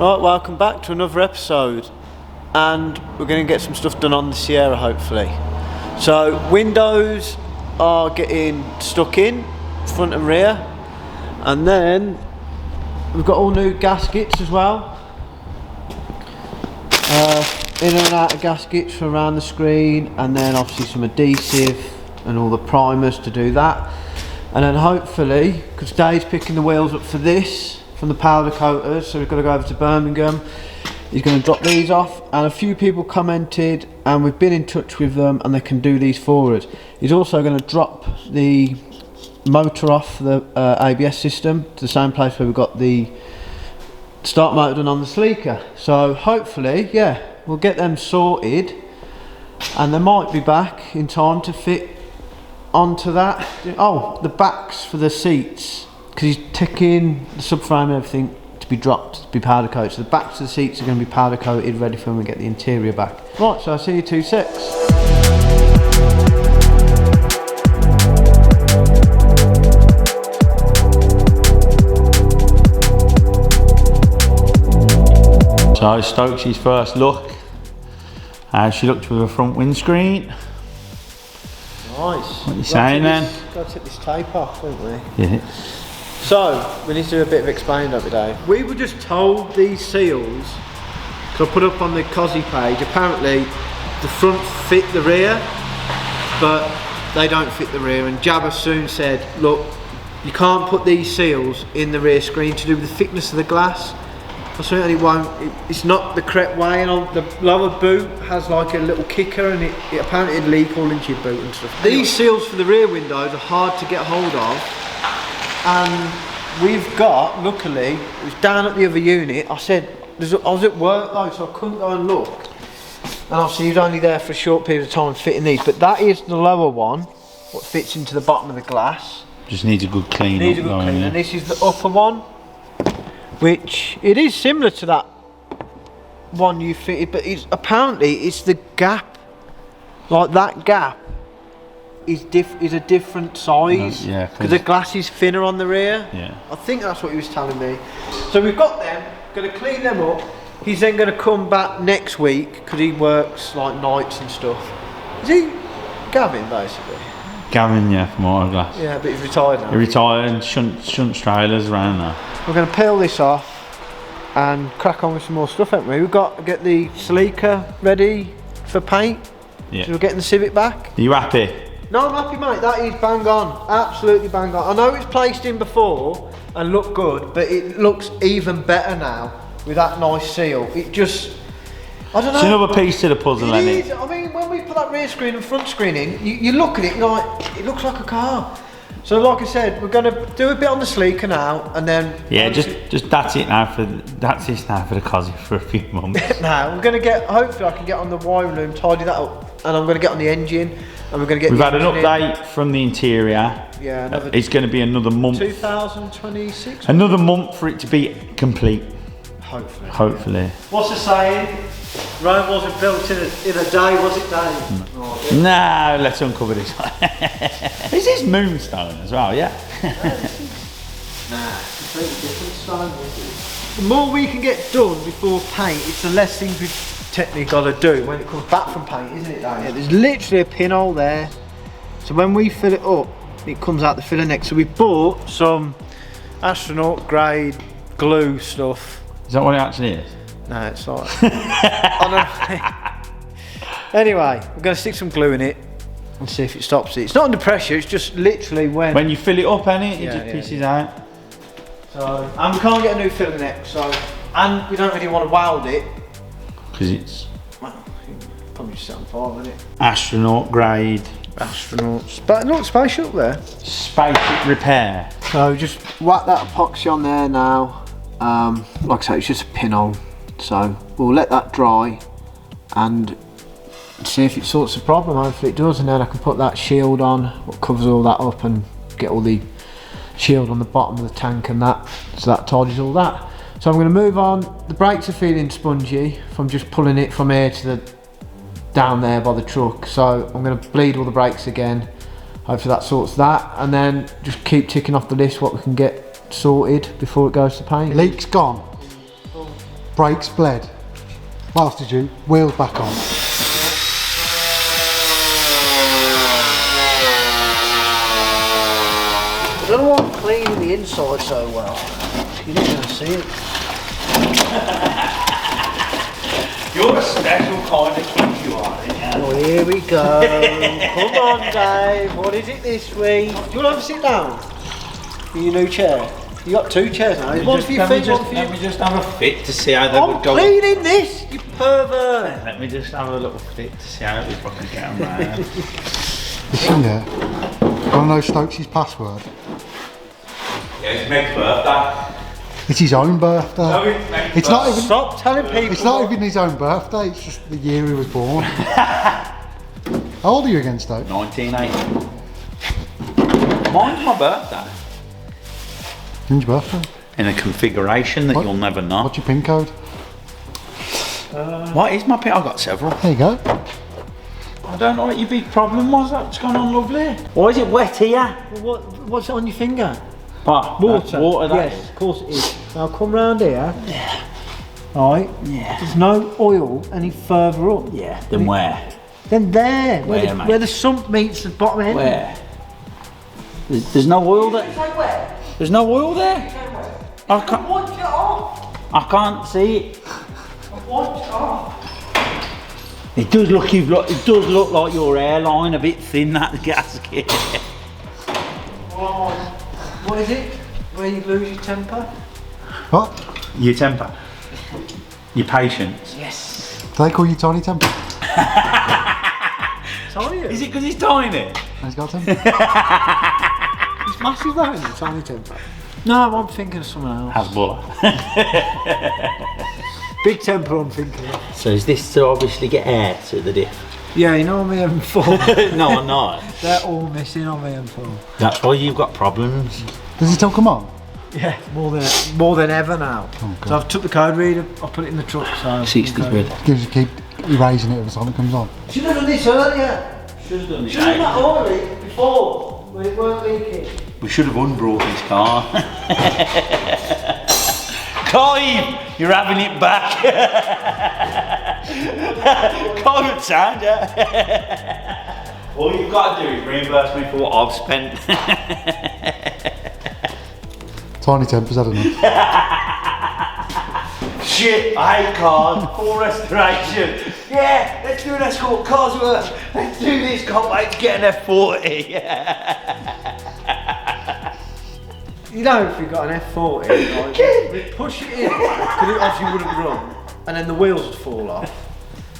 Right, welcome back to another episode, and we're going to get some stuff done on the Sierra hopefully. So windows are getting stuck in, front and rear, and then we've got all new gaskets as well. In and out of gaskets for around the screen, and then obviously some adhesive and all the primers to do that. And then hopefully, because Dave's picking the wheels up for this from the powder coaters, so we've got to go over to Birmingham. He's going to drop these off, and a few people commented and we've been in touch with them and they can do these for us. He's also going to drop the motor off the ABS system to the same place where we've got the start motor done on the Celica. So hopefully, yeah, we'll get them sorted and they might be back in time to fit onto that. Oh, the backs for the seats, because he's taking the subframe and everything to be dropped, to be powder coated. So the backs of the seats are going to be powder coated, ready for when we get the interior back. Right, so I'll see you 2-6. So Stokes' first look, how she looked with her front windscreen. Nice. What are you saying then? Got to take this tape off, don't we? Yeah. So, we need to do a bit of explaining every day. We were just told these seals, because I put up on the COSI page, apparently the front fit the rear, but they don't fit the rear, and Jabba soon said, look, you can't put these seals in the rear screen to do with the thickness of the glass. I certainly won't, it's not the correct way, and the lower boot has like a little kicker, and it apparently it'd leak all into your boot and stuff. These seals for the rear windows are hard to get hold of, and we've got, luckily, it was down at the other unit. I said, I was at work though, so I couldn't go and look, and obviously he was only there for a short period of time fitting these, but that is the lower one, what fits into the bottom of the glass. Just needs a good clean. Needs a good clean, and this is the upper one, which it is similar to that one you fitted, but apparently it's the gap, like that gap is a different size, yeah, because the glass is thinner on the rear. Yeah, I think that's what he was telling me. So we've got them, going to clean them up. He's then going to come back next week because he works like nights and stuff. Is he Gavin basically? Gavin, yeah, from Autoglass. Yeah, but he's retired now. He retired and shunt trailers around there. We're going to peel this off and crack on with some more stuff, haven't we? We've got to get the Celica ready for paint. Yeah. So we're getting the Civic back. Are you happy? No, I'm happy, mate. That is bang on. Absolutely bang on. I know it's placed in before and looked good, but it looks even better now with that nice seal. It just, I don't know. It's another piece to the puzzle, It isn't is. I mean, when we put that rear screen and front screen in, you look at it, you're like, it looks like a car. So like I said, we're going to do a bit on the Celica now, and then... Yeah, just that's it now for the COSI for a few months. Now, we're going to get, hopefully I can get on the wiring loom, tidy that up, and I'm going to get on the engine, and we're going to get... We've had an update from the interior. Yeah, it's going to be another month. 2026? Another month for it to be complete. Hopefully. Hopefully. What's the saying? Rome wasn't built in a day, was it, Dave? No, let's uncover this. This is moonstone as well, yeah? Nah, completely different stone. The more we can get done before paint, it's the less things we've technically got to do when it comes back from paint, isn't it, Dave? Yeah, there's literally a pinhole there. So when we fill it up, it comes out the filler neck. So we bought some astronaut grade glue stuff. Is that what it actually is? No, it's not. Anyway, we're going to stick some glue in it and see if it stops it. It's not under pressure, it's just literally when you fill it up, ain't it? It just pisses out. So, and we can't get a new filler neck, so, and we don't really want to weld it. Because it's... Well, probably just set on fire, isn't it? Astronaut grade. Astronaut. Look, spaceship up there. Spaceship repair. So just whack that epoxy on there now. Like I say, it's just a pinhole. So we'll let that dry and see if it sorts the problem. Hopefully it does, and then I can put that shield on, what covers all that up, and get all the shield on the bottom of the tank and that, so that tidies all that. So I'm going to move on. The brakes are feeling spongy from just pulling it from here to the down there by the truck, so I'm going to bleed all the brakes again. Hopefully that sorts that, and then just keep ticking off the list what we can get sorted before it goes to paint. Leak's gone. brakes bled. What else did you? Wheels back on. I don't know why I'm cleaning the inside so well. You're not going to see it. You're a special kind of kid, you are, aren't you? Oh, here we go. Come on, Dave. What is it this week? Do you want to have a sit down? In your new chair? You got 2 chairs now. One for your feet, one for you. Let me just have a fit to see how they would go. I'm cleaning this, you pervert. Let me just have a little fit to see how we fucking get them round. Listen, yeah. Want to know Stokes' password? Yeah, it's Meg's birthday. It's his own birthday. No, It's not even. Stop telling people. It's not even his own birthday. It's just the year he was born. How old are you again, Stokes? 1980. Mine's my birthday. When's your birthday? In a configuration that you'll never know. What's your PIN code? What is my PIN? I've got several. There you go. I don't know what your big problem was. What's going on, lovely? Why is it wet here? What's it on your finger? What? Water. Water, that Yes, of course it is. Now come round here. Yeah. Right. Yeah. There's no oil any further up. Yeah. Then where? Then there. Where, mate? Where the sump meets the bottom end. Where? There's no oil there. There's no oil there. I can't. Watch it off. I can't see it. Watch it off. It does look. It does look like your hairline a bit thin. That gasket. What is it? Where you lose your temper? What? Your temper. Your patience. Yes. Do they call you Tiny Temper? Tiny. Is it because he's tiny? He's got temper. It's massive though, isn't it? Tiny temper. No, I'm thinking of someone else. Hasbulla. Big temper I'm thinking of. So is this to obviously get air to the diff? Yeah, you know on my M4. No, I'm not. They're all missing on my M4. That's why you've got problems. Does it still come on? Yeah, more than ever now. Oh, so I've took the code reader, I put it in the truck. So 60 quid. Gives you keep erasing it every time it comes on. Should have done this earlier. Should have done this. Should have done that early before when it weren't leaking. We should have unbrought this car. Clive, you're having it back. Clive sound, yeah. All you've got to do is reimburse me for what I've spent. Tiny Temper's had enough. Shit, I hate cars. Full restoration. Yeah, let's do an Escort Cosworth. Let's do this. Can't wait to get an F40. You know, if you've got an F40, like, we push it in, because it obviously wouldn't run, and then the wheels would fall off.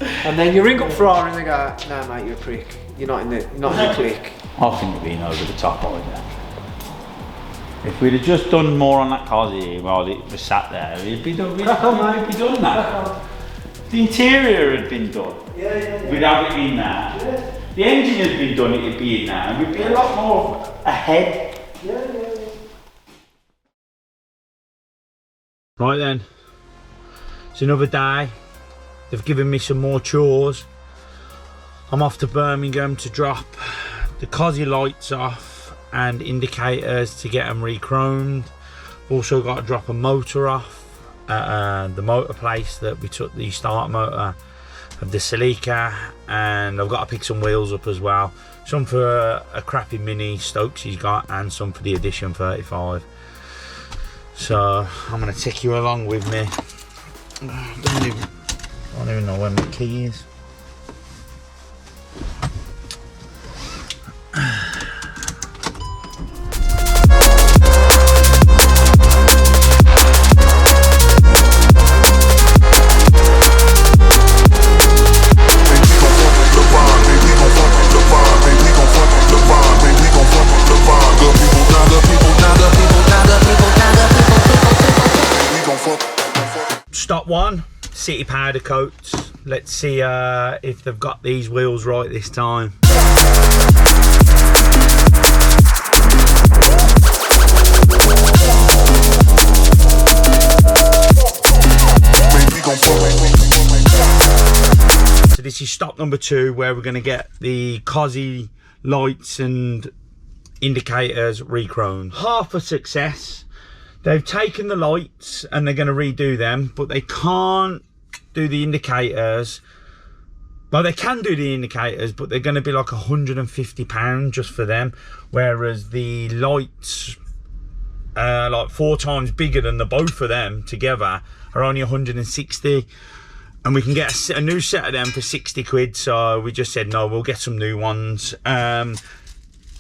And then you ring up Ferrari and they go, no mate, you're a prick. You're not in the clique. I think we're being over the top right there. If we'd have just done more on that Cosy while it was sat there, it'd be done. We'd be done that. The interior had been done. Yeah. We'd have it in there. Yeah. The engine had been done, it'd be in there, and we'd be a lot more ahead. Yeah. Right then, it's another day. They've given me some more chores. I'm off to Birmingham to drop the Cosy lights off and indicators to get them re-chromed. Also got to drop a motor off at the motor place that we took the start motor of the Celica, and I've got to pick some wheels up as well. Some for a crappy Mini Stokes he's got, and some for the Edition 35. So I'm going to take you along with me. I don't even know where my key is. Stop one, City powder coats. Let's see if they've got these wheels right this time. So this is stop number 2, where we're going to get the Cosy lights and indicators re-chromed. Half a success. They've taken the lights and they're going to redo them, but they can't do the indicators. Well, they can do the indicators, but they're going to be like £150 just for them, whereas the lights like 4 times bigger than the both of them together are only 160, and we can get a new set of them for 60 quid. So we just said no, we'll get some new ones.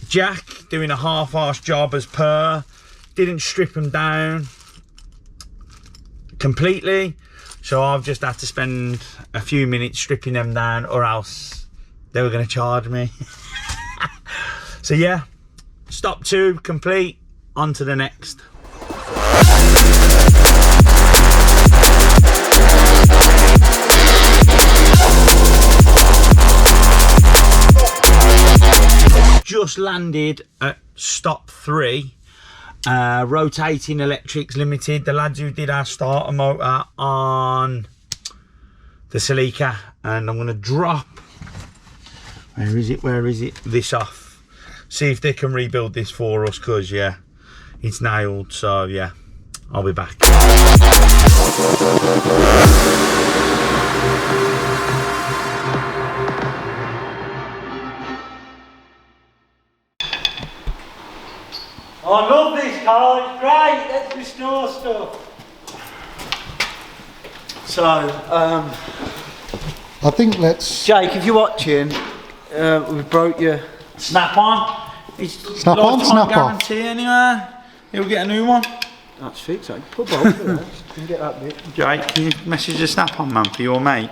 Jack doing a half-assed job as per, didn't strip them down completely, so I've just had to spend a few minutes stripping them down, or else they were going to charge me. So yeah, stop 2 complete, on to the next. Just landed at stop 3, Rotating Electrics Limited, the lads who did our starter motor on the Celica, and I'm going to drop, where is it, this off, see if they can rebuild this for us, because yeah, it's nailed. So yeah, I'll be back. I love this car, it's great, let's restore stuff. So, I think let's... Jake, if you're watching, we broke your Snap-on. It's Snap on, snap off. guarantee anyway. You'll get a new one. That's fixed, I can put both of them. Can get that bit. Jake, can you message the Snap-on man for your mate?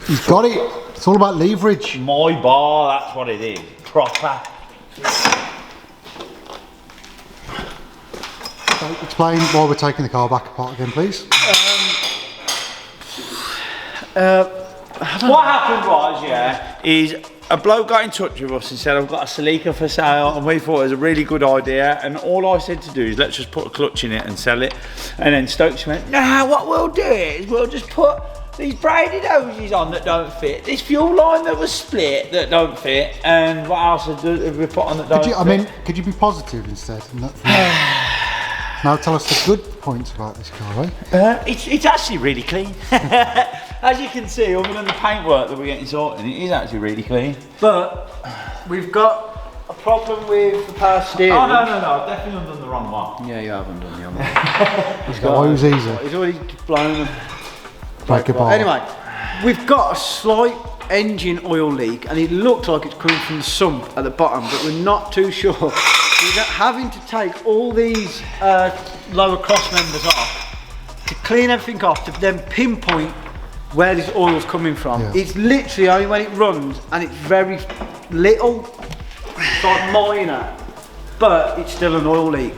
He's got it. It's all about leverage. My bar, that's what it is. Proper. Explain why we're taking the car back apart again, please. What happened was, yeah, is a bloke got in touch with us and said, I've got a Celica for sale, and we thought it was a really good idea, and all I said to do is let's just put a clutch in it and sell it. And then Stokes went, nah, what we'll do is we'll just put these braided hoses on that don't fit, this fuel line that was split that don't fit, and what else have we put on that don't fit? I mean, could you be positive instead? And now tell us the good points about this car, eh? It's actually really clean. As you can see, other than the paintwork that we're getting sorted, it is actually really clean. But we've got a problem with the power steering. Oh no, I've definitely done the wrong one. Yeah, you haven't done the wrong one. He's got always easy. He's already blown them. Break a bar. Anyway, we've got a slight engine oil leak, and it looks like it's coming from the sump at the bottom, but we're not too sure. We're having to take all these lower cross members off to clean everything off, to then pinpoint where this oil's coming from. Yeah. It's literally only when it runs, and it's very little, it's like minor, but it's still an oil leak.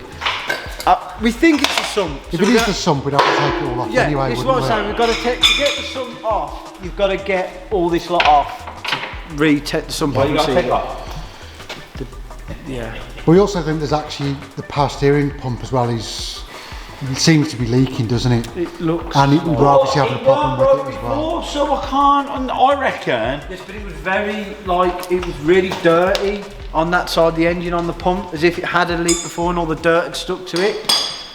We think it's the sump. If it is the sump, we'd have to take it all off anyway. This is what I'm saying. We've got to take, to get the sump off, you've got to get all this lot off to re-take the sump off. You got to take it off. Yeah. We also think there's actually the power steering pump as well. It seems to be leaking, doesn't it? It looks. And we're obviously having a problem with it as well. So I can't, and I reckon. Yes, but it was very, like, it was really dirty on that side of the engine on the pump, as if it had a leak before and all the dirt had stuck to it.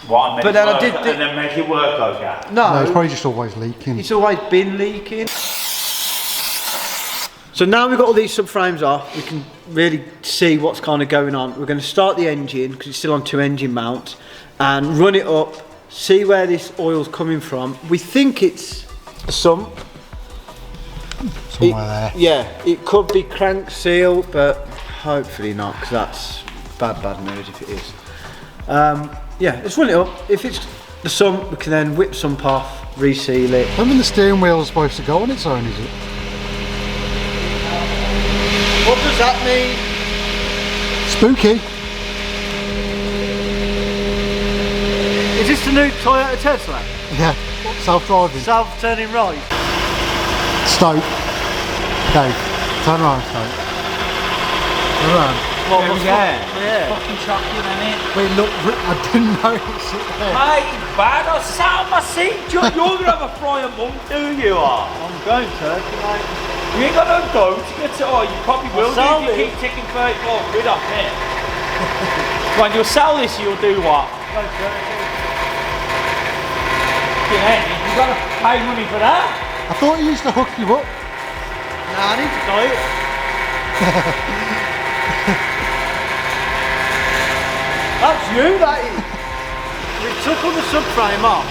What, but then I did, and then make it work, okay? No, it's probably just always leaking. It's always been leaking. So now we've got all these subframes off, we can really see what's kind of going on. We're going to start the engine, because it's still on 2 engine mounts, and run it up, see where this oil's coming from. We think it's a sump. Somewhere there. Yeah, it could be crank seal, but hopefully not, because that's bad news if it is. Yeah, let's run it up. If it's the sump, we can then whip sump off, reseal it. When the steering wheel's supposed to go on its own, is it? What does that mean? Spooky. Is this the new Toyota Tesla? Yeah, self-driving. Self-turning right? Stoke. Dave, turn around, Stoke. Turn around. Yeah. Fucking chocolate in it. Wait, look, I didn't notice it there. Mate, it's bad. I sat on my seat. You're going to have a frying monk, do you are? I'm going Turkey, mate. You ain't got no dough to get to. Oh, you probably will do if you keep taking 34 quid off it. When you'll sell this, you'll do what? You've got to pay money for that. I thought he used to hook you up. Nah, I need to buy it. That's you, that is. We took all the subframe off.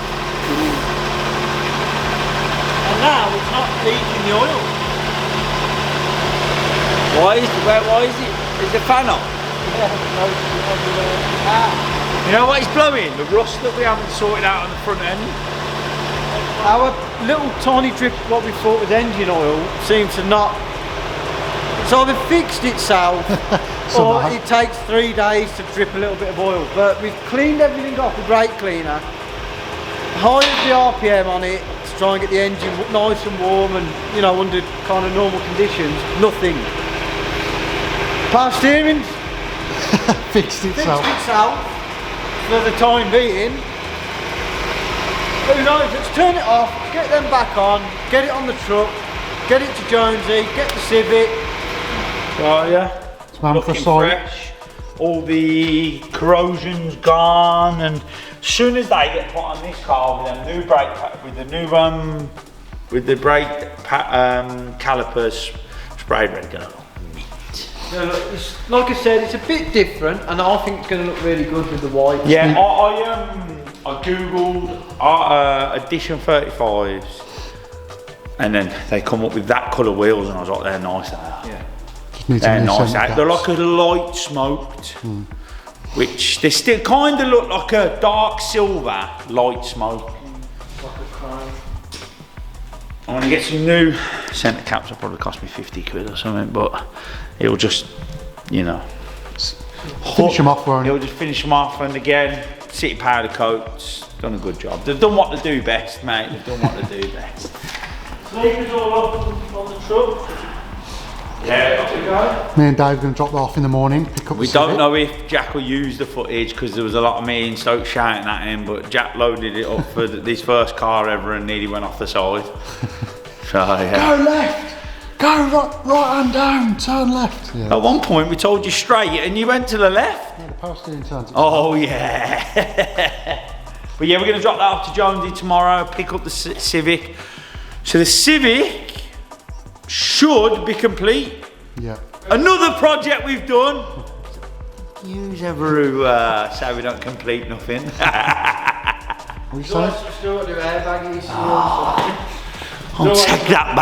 And now it's not leaking the oil. Why is it? Is the fan on? Yeah, everywhere. You know what is blowing? The rust that we haven't sorted out on the front end. Our little tiny drip, what we thought was engine oil, seems to not. It's either fixed itself or it takes 3 days to drip a little bit of oil. But we've cleaned everything off with brake cleaner, hired the RPM on it to try and get the engine nice and warm and, you know, under kind of normal conditions. Nothing. Power steering Fixed itself. fixed itself for the time being. Who knows, let's turn it off, get them back on, get it on the truck, get it to Jonesy, get the Civic. Oh yeah. It's man for a Looking sight. fresh. All the corrosion's gone, and as soon as they get put on this car with them new brake, with the brake calipers sprayed red, gonna look neat. Yeah, look, it's, like I said, it's a bit different, and I think it's going to look really good with the white. Yeah, I googled Edition 35s, and then they come up with that colour wheels, and I was like, they're nice. They are. Yeah. Just needs They're a new nice. centre They're gas. like a light smoked, which they still kind of look like a dark silver light smoke. Like a chrome. I want to get some new centre caps. It'll probably cost me 50 quid or something, but it'll just, you know, Finish them off, won't it'll it? just finish them off. And again, city powder coats, done a good job. They've done what they do best, mate. They've done what they do best. Sleepers all up on the truck. Yeah. Off we go. Me and Dave are going to drop that off in the morning, pick up We the don't Civic. know if Jack will use the footage because there was a lot of me in Stoke shouting at him, but Jack loaded it up for his first car ever and nearly went off the side. So yeah. Go left! Go right hand down, turn left. Yeah. At one point we told you straight and you went to the left. Yeah, the power steering turns it. Oh yeah. But yeah, we're going to drop that off to Jonesy tomorrow, pick up the Civic. So the Civic should be complete. Yeah. Another project we've done. Use ever who say we don't complete nothing. What you saying? Still got to do airbaggies. I'll take that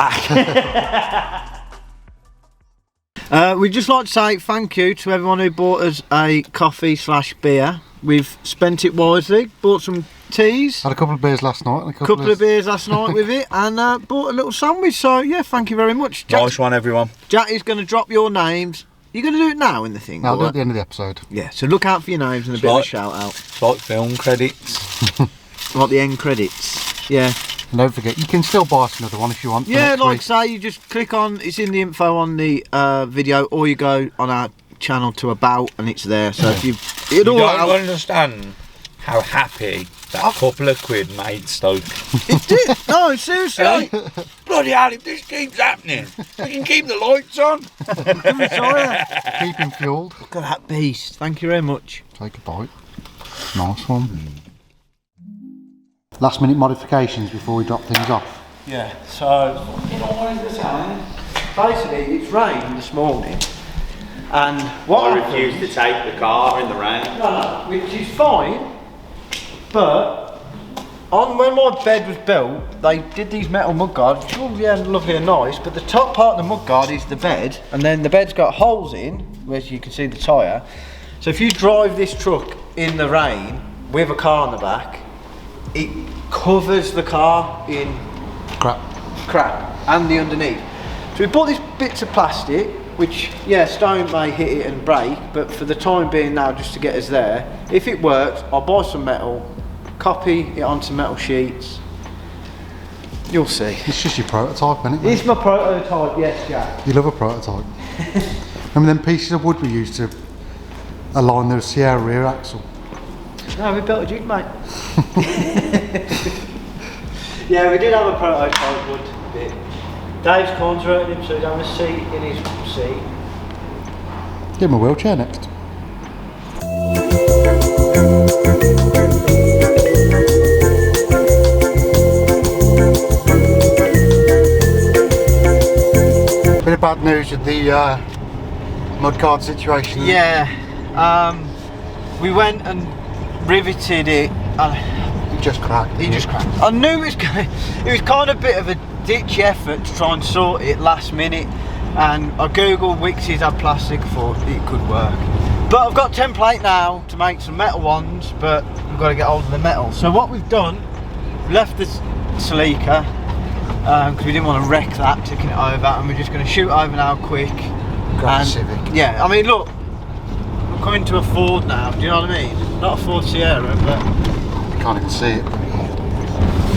back. We'd just like to say thank you to everyone who bought us a coffee/beer. We've spent it wisely, bought some teas, Had a couple of beers last night. And a couple of beers last night with it, and bought a little sandwich. So yeah, thank you very much. Nice one, everyone. Jack is going to drop your names. You're going to do it now in the thing. No, I'll do it or at the end of the episode. yeah, so look out for your names and a bit of a shout out. It's like film credits. Like the end credits. Yeah. And don't forget, you can still buy us another one if you want. for Yeah, next like week. say, you just click on, it's in the info on the video, or you go on our channel to about and it's there. So if you, it all out. Understand how happy that couple of quid made Stoke. It did. No, seriously. Bloody hell, if this keeps happening, we can keep the lights on. Sorry. Keep him fueled. Look at that beast. Thank you very much. Take a bite. Nice one. Last minute modifications before we drop things off. Yeah. So basically, it's rained this morning, and what I refuse to take the car in the rain. No, which is fine, but when my bed was built, they did these metal mudguards, which are yeah, lovely and nice, but the top part of the mudguard is the bed, and then the bed's got holes in, where you can see the tyre. So if you drive this truck in the rain with a car on the back, it covers the car in crap and the underneath. So we bought these bits of plastic, which yeah, stone may hit it and break, but for the time being now, just to get us there, if it works, I'll buy some metal, copy it onto metal sheets. You'll see. It's just your prototype, isn't it? It's my prototype, yes, Jack. You love a prototype. Remember them pieces of wood we used to align the Sierra rear axle? No, we built a Duke, mate. Yeah, we did have a prototype wood bit. Dave's converted him so he'd have a seat in his seat. Give him a wheelchair next. bad news with the mudguard situation? Yeah, we went and riveted it. It just cracked. He just cracked. I knew it was going. It was kind of a bit of a ditch effort to try and sort it last minute, and I googled Wix's had plastic, thought it could work. But I've got template now to make some metal ones, but we've got to get hold of the metal. So what we've done, left the Celica because we didn't want to wreck that, taking it over, and we're just going to shoot over now quick. Grab a Civic. Yeah, I mean, look, we're coming to a Ford now. Do you know what I mean? Not a Ford Sierra, but You can't even see it.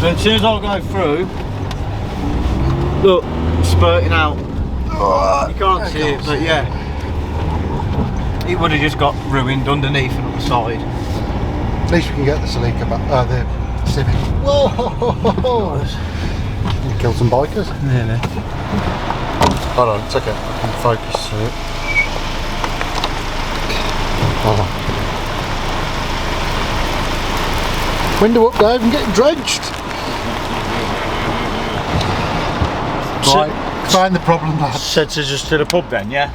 so as soon as I go through, look, spurting out. You can't see it, but yeah, it would have just got ruined underneath and on the side. At least we can get the Celica back, the Civic. Whoa! You killed some bikers. Really? Hold on, it's okay. I can focus through it. Hold on. Window up, Dave, and get drenched. Right, find the problem, lads. Said to just to the pub then, yeah?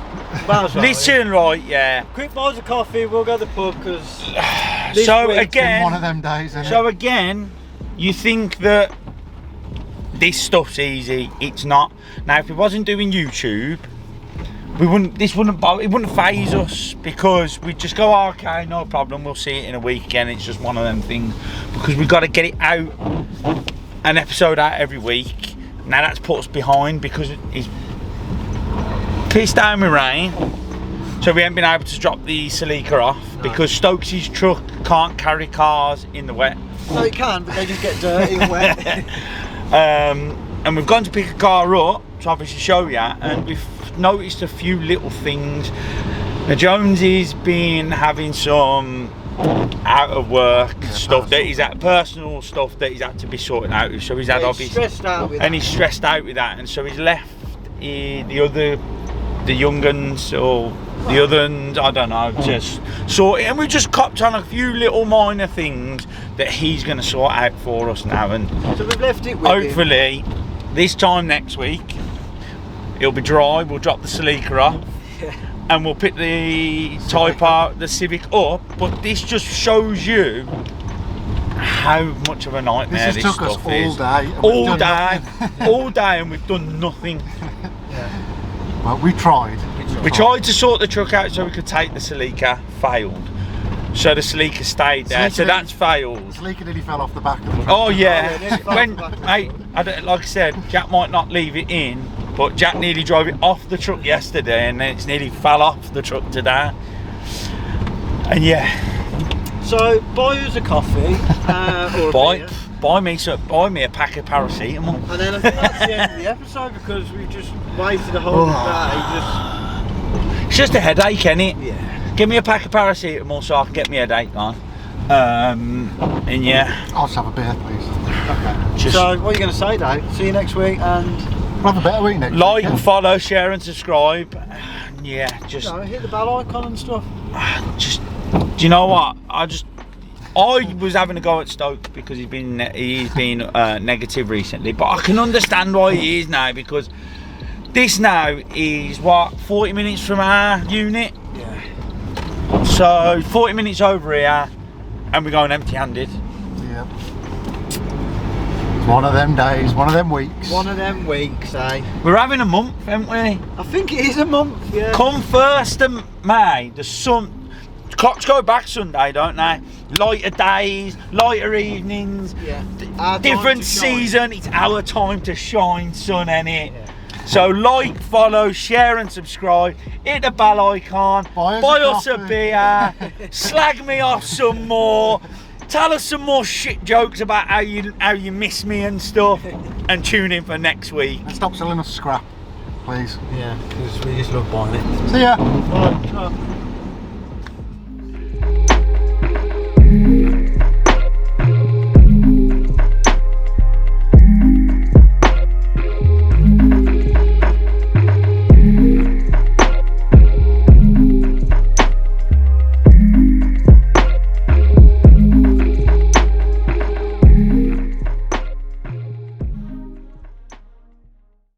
Right. Listen, right, yeah. Quick buys of coffee, we'll go to the pub because So Been again, one of them days, isn't so it? again, you think that this stuff's easy? It's not. Now, if we wasn't doing YouTube, we wouldn't. This wouldn't. It wouldn't phase us because we'd just go, oh, okay, no problem. We'll see it in a week again. It's just one of them things because we've got to get it out, an episode out every week. Now that's put us behind because it's pissed down with rain. So we haven't been able to drop the Celica off because Stokes' truck can't carry cars in the wet. no, it can, but they just get dirty and wet. And we've gone to pick a car up to obviously show you, and we've noticed a few little things. Now Jonesy's been having some out of work stuff that he's at, personal stuff that he's had to be sorted out with. So he's had obviously stressed out with and he's stressed out with that, and so he's left the young uns or the other ones, I don't know, just sort it, and we just copped on a few little minor things that he's going to sort out for us now, and So we've left it with hopefully this time next week it'll be dry. We'll drop the Celica off and we'll pick the the Civic up, but this just shows you how much of a nightmare This this has took us stuff all is. day. and All we've done day, nothing. all day, and we've done nothing. Well, we tried. We tried to sort the truck out so we could take the Celica, failed. So the Celica stayed there, so Celica- that's failed. Celica nearly fell off the back of the truck. Oh yeah, yeah, nearly fell when off the back. mate, like I said, Jack might not leave it in, but Jack nearly drove it off the truck yesterday, and then it's nearly fell off the truck today. And yeah, So buy us a coffee or a beer. buy me a pack of paracetamol. And then I think that's the end of the episode because we've just wasted a whole day. It's just a headache, innit? Yeah. Give me a pack of paracetamol so I can get me a headache on. And yeah, I'll just have a beer, please. just So what are you going to say, Dave? See you next week, and We'll have a better week next like, week. follow, share, and subscribe. Yeah, just hit the bell icon and stuff. do you know what? I was having a go at Stoke because he's been negative recently, but I can understand why he is now, because this now is what, 40 minutes from our unit. Yeah. So 40 minutes over here, and we're going empty-handed. Yeah. It's one of them days, one of them weeks. One of them weeks, eh? We're having a month, haven't we? I think it is a month, yeah. Come 1st of May, clocks go back Sunday, don't they? Lighter days, lighter evenings, Yeah. Our time different to shine. season. It's our time to shine, son, innit? Yeah. So like, follow, share and subscribe. Hit the bell icon. Buy us Buy a us a coffee. beer. Slag me off some more. Tell us some more shit jokes about how you miss me and stuff. And tune in for next week. And stop selling us scrap, please. Yeah, because we just love buying it. See ya. Right.